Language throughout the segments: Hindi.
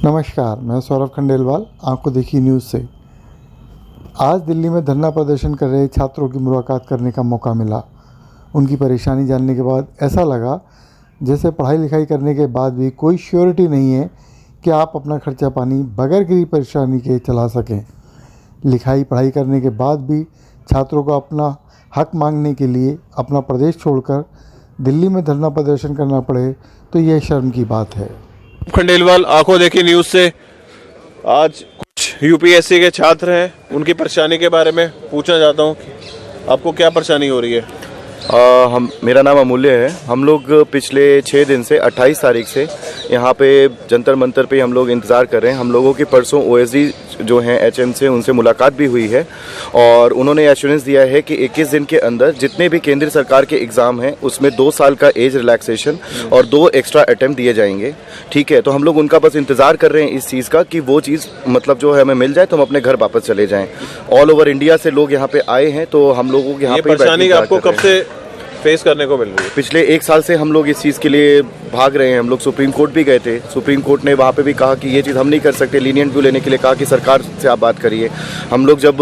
नमस्कार, मैं सौरभ खंडेलवाल, आंखों देखी न्यूज़ से। आज दिल्ली में धरना प्रदर्शन कर रहे छात्रों की मुलाकात करने का मौका मिला। उनकी परेशानी जानने के बाद ऐसा लगा जैसे पढ़ाई लिखाई करने के बाद भी कोई श्योरिटी नहीं है कि आप अपना खर्चा पानी बगैर किसी परेशानी के चला सकें। लिखाई पढ़ाई करने के बाद भी छात्रों को अपना हक मांगने के लिए अपना प्रदेश छोड़कर दिल्ली में धरना प्रदर्शन करना पड़े तो यह शर्म की बात है। खंडेलवाल, आंखों देखी न्यूज़ से। आज कुछ यूपीएससी के छात्र हैं, उनकी परेशानी के बारे में पूछना चाहता हूँ। आपको क्या परेशानी हो रही है? मेरा नाम अमूल्य है। हम लोग पिछले 6 दिन से 28 तारीख से यहाँ पे जंतर मंतर पे हम लोग इंतज़ार कर रहे हैं। हम लोगों की परसों ओएसडी जो हैं एचएम से उनसे मुलाकात भी हुई है और उन्होंने एश्योरेंस दिया है कि 21 दिन के अंदर जितने भी केंद्र सरकार के एग्ज़ाम हैं उसमें 2 साल का एज रिलैक्सेशन और 2 एक्स्ट्रा अटैम्प्ट दिए जाएंगे। ठीक है, तो हम लोग उनका बस इंतज़ार कर रहे हैं इस चीज़ का कि वो चीज़ मतलब जो है हमें मिल जाए तो हम अपने घर वापस चले जाएँ। ऑल ओवर इंडिया से लोग यहाँ पे आए हैं, तो हम लोगों के यहाँ पे परेशानी आपको कब से फेस करने को मिल रही है? पिछले 1 साल से हम लोग इस चीज़ के लिए भाग रहे हैं। हम लोग सुप्रीम कोर्ट भी गए थे। सुप्रीम कोर्ट ने वहाँ पे भी कहा कि ये चीज़ हम नहीं कर सकते, लीनियंट व्यू लेने के लिए कहा कि सरकार से आप बात करिए। हम लोग जब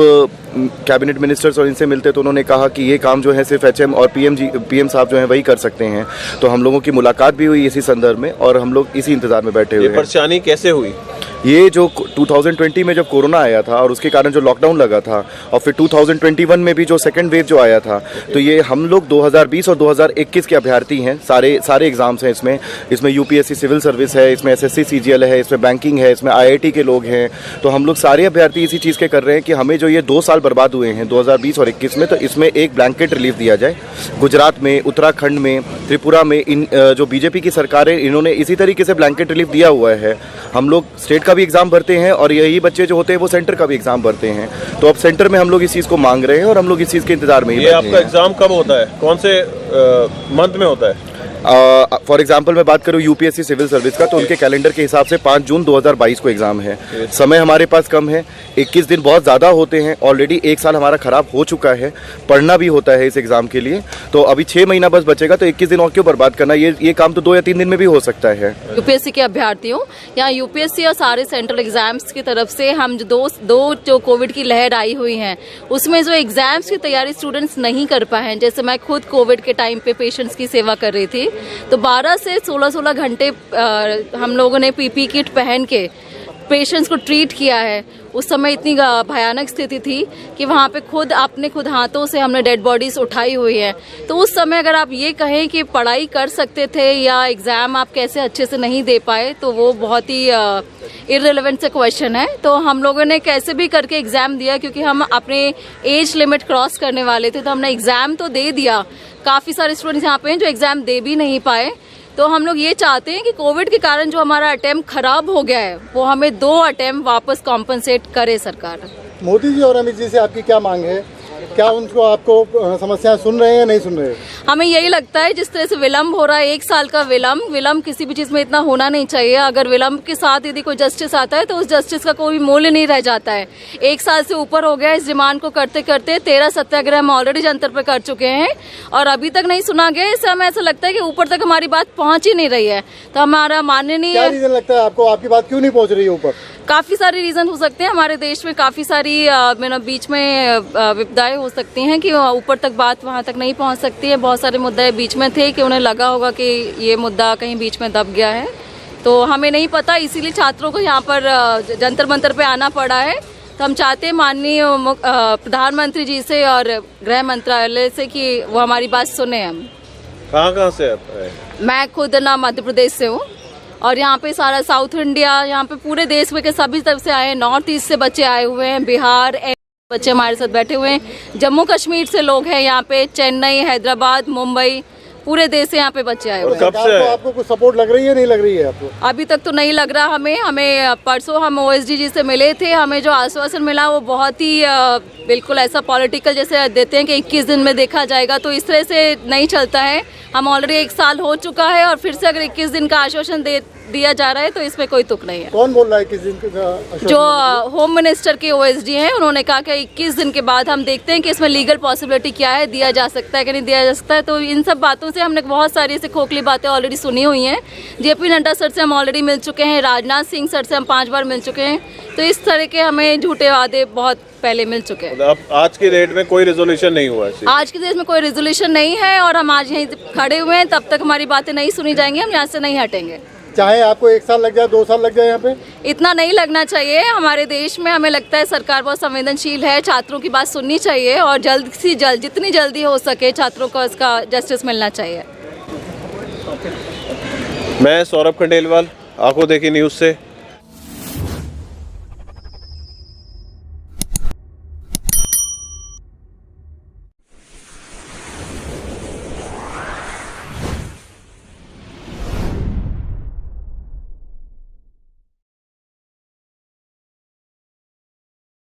कैबिनेट मिनिस्टर्स और इनसे मिलते तो उन्होंने कहा कि ये काम जो है सिर्फ एचएम और पीएम साहब जो हैं वही कर सकते हैं। तो हम लोगों की मुलाकात भी हुई इसी संदर्भ में और हम लोग इसी इंतजार में बैठे हुए हैं। परेशानी कैसे हुई? ये जो 2020 में जब कोरोना आया था और उसके कारण जो लॉकडाउन लगा था और फिर 2021 में भी जो सेकंड वेव जो आया था, तो ये हम लोग 2020 और 2021 के अभ्यर्थी हैं। सारे एग्जाम्स हैं इसमें यूपीएससी सिविल सर्विस है, इसमें एसएससी सीजीएल है, इसमें बैंकिंग है, इसमें आईआईटी के लोग हैं। तो हम लोग सारे अभ्यर्थी इसी चीज़ के कर रहे हैं कि हमें जो ये 2 साल बर्बाद हुए हैं 2020 और 21 में, तो इसमें एक ब्लैंकेट रिलीफ दिया जाए। गुजरात में, उत्तराखंड में, त्रिपुरा में इन जो बीजेपी की सरकार है इन्होंने इसी तरीके से ब्लैंकेट रिलीफ दिया हुआ है। हम लोग स्टेट का भी एग्जाम भरते हैं और यही बच्चे जो होते हैं वो सेंटर का भी एग्जाम भरते हैं। तो अब सेंटर में हम लोग इस चीज़ को मांग रहे हैं और हम लोग इस चीज़ के इंतजार में ही ये आपका एग्जाम कब होता है? कौन से मंथ में होता है? फॉर एग्जाम्पल मैं बात करूँ यूपीएससी सिविल सर्विस का, तो उनके कैलेंडर के हिसाब से 5 जून 2022 को एग्जाम है। समय हमारे पास कम है, 21 दिन बहुत ज़्यादा होते हैं। ऑलरेडी 1 साल हमारा खराब हो चुका है, पढ़ना भी होता है इस एग्जाम के लिए। तो अभी 6 महीना बस बचेगा, तो 21 दिन और क्यों बर्बाद करना? ये काम तो 2 या 3 दिन में भी हो सकता है। यूपीएससी के अभ्यर्थियों या यूपीएससी और सारे सेंट्रल एग्जाम्स की तरफ से हम जो कोविड की लहर आई हुई है उसमें जो एग्जाम्स की तैयारी स्टूडेंट्स नहीं कर पाए हैं, जैसे मैं खुद कोविड के टाइम पे पेशेंट्स की सेवा कर रही थी, तो 12 से 16 घंटे हम लोगों ने पीपी किट पहन के पेशेंट्स को ट्रीट किया है। उस समय इतनी भयानक स्थिति थी कि वहाँ पे खुद हाथों से हमने डेड बॉडीज उठाई हुई है। तो उस समय अगर आप ये कहें कि पढ़ाई कर सकते थे या एग्जाम आप कैसे अच्छे से नहीं दे पाए, तो वो बहुत ही इररिलेवेंट से क्वेश्चन है। तो हम लोगों ने कैसे भी करके एग्जाम दिया, क्योंकि हम अपने एज लिमिट क्रॉस करने वाले थे, तो हमने एग्जाम तो दे दिया। काफ़ी सारे स्टूडेंट्स यहाँ पे हैं जो एग्जाम दे भी नहीं पाए। तो हम लोग ये चाहते हैं कि कोविड के कारण जो हमारा अटेम्प्ट खराब हो गया है वो हमें 2 अटेम्प्ट वापस कॉम्पनसेट करे सरकार। मोदी जी और अमित जी से आपकी क्या मांग है? क्या उनको आपको समस्याएं सुन रहे हैं या नहीं सुन रहे हैं? हमें यही लगता है जिस तरह से विलम्ब हो रहा है, 1 साल का विलम्ब किसी भी चीज में इतना होना नहीं चाहिए। अगर विलम्ब के साथ यदि कोई जस्टिस आता है तो उस जस्टिस का कोई मूल्य नहीं रह जाता है। 1 साल से ऊपर हो गया इस डिमांड को करते करते। 13 सत्याग्रह हम ऑलरेडी जंतर पे कर चुके हैं और अभी तक नहीं सुना गया। इससे हमें ऐसा लगता है कि ऊपर तक हमारी बात पहुंच ही नहीं रही है। तो हमारा माननीय, क्या रीजन लगता है आपको, आपकी बात क्यों नहीं पहुंच रही है ऊपर? काफी सारे रीजन हो सकते हैं। हमारे देश में काफी सारी बीच में विपदाएं हो सकती हैं कि ऊपर तक बात वहां तक नहीं पहुंच सकती है। बहुत सारे मुद्दे बीच में थे कि उन्हें लगा होगा कि ये मुद्दा कहीं बीच में दब गया है, तो हमें नहीं पता। इसीलिए छात्रों को यहाँ पर जंतर मंतर पे आना पड़ा है। तो हम चाहते हैं माननीय प्रधानमंत्री जी से और गृह मंत्रालय से कि वो हमारी बात सुने। हम कहाँ से आता है? मैं खुद मध्य प्रदेश से हूँ और यहाँ पे सारा साउथ इंडिया, यहाँ पे पूरे देश में के सभी तरफ से आए हैं। नॉर्थ ईस्ट से बच्चे आए हुए हैं, बिहार बच्चे हमारे साथ बैठे हुए हैं, जम्मू कश्मीर से लोग हैं यहाँ पे, चेन्नई, हैदराबाद, मुंबई, पूरे देश से यहाँ पे बच्चे आए हुए हैं। कब से आपको कुछ सपोर्ट लग रही है, नहीं लग रही है आपको? अभी तक तो नहीं लग रहा हमें परसों हम ओएसडी जी से मिले थे। हमें जो आश्वासन मिला वो बहुत ही बिल्कुल ऐसा पॉलिटिकल जैसे देते हैं कि 21 दिन में देखा जाएगा, तो इस तरह से नहीं चलता है। हम ऑलरेडी 1 साल हो चुका है और फिर से अगर 21 दिन का आश्वासन दिया जा रहा है, तो इसमें कोई तुक नहीं है। कौन बोल रहा है 21 दिन का? जो होम मिनिस्टर के ओएसडी हैं, उन्होंने कहा कि 21 दिन के बाद हम देखते हैं कि इसमें लीगल पॉसिबिलिटी क्या है, दिया जा सकता है कि नहीं दिया जा सकता है। तो इन सब बातों से हमने बहुत सारी ऐसे खोखली बातें ऑलरेडी सुनी हुई हैं। जेपी नड्डा सर से हम ऑलरेडी मिल चुके हैं, राजनाथ सिंह सर से हम 5 बार मिल चुके हैं। तो इस तरह के हमें झूठे वादे बहुत पहले मिल चुके हैं। अब आज की डेट में कोई रेजोल्यूशन नहीं हुआ है? आज के देश में कोई रेजोल्यूशन नहीं है और हम आज यहीं खड़े हुए हैं, तब तक हमारी बातें नहीं सुनी जाएंगी, हम यहाँ से नहीं हटेंगे। चाहे आपको 1 साल लग जाए, 2 साल लग जाए, यहाँ पे इतना नहीं लगना चाहिए। हमारे देश में हमें लगता है सरकार बहुत संवेदनशील है, छात्रों की बात सुननी चाहिए और जल्द से जल्द, जितनी जल्दी हो सके, छात्रों को इसका जस्टिस मिलना चाहिए। मैं सौरभ खंडेलवाल, आंखों देखी न्यूज़ से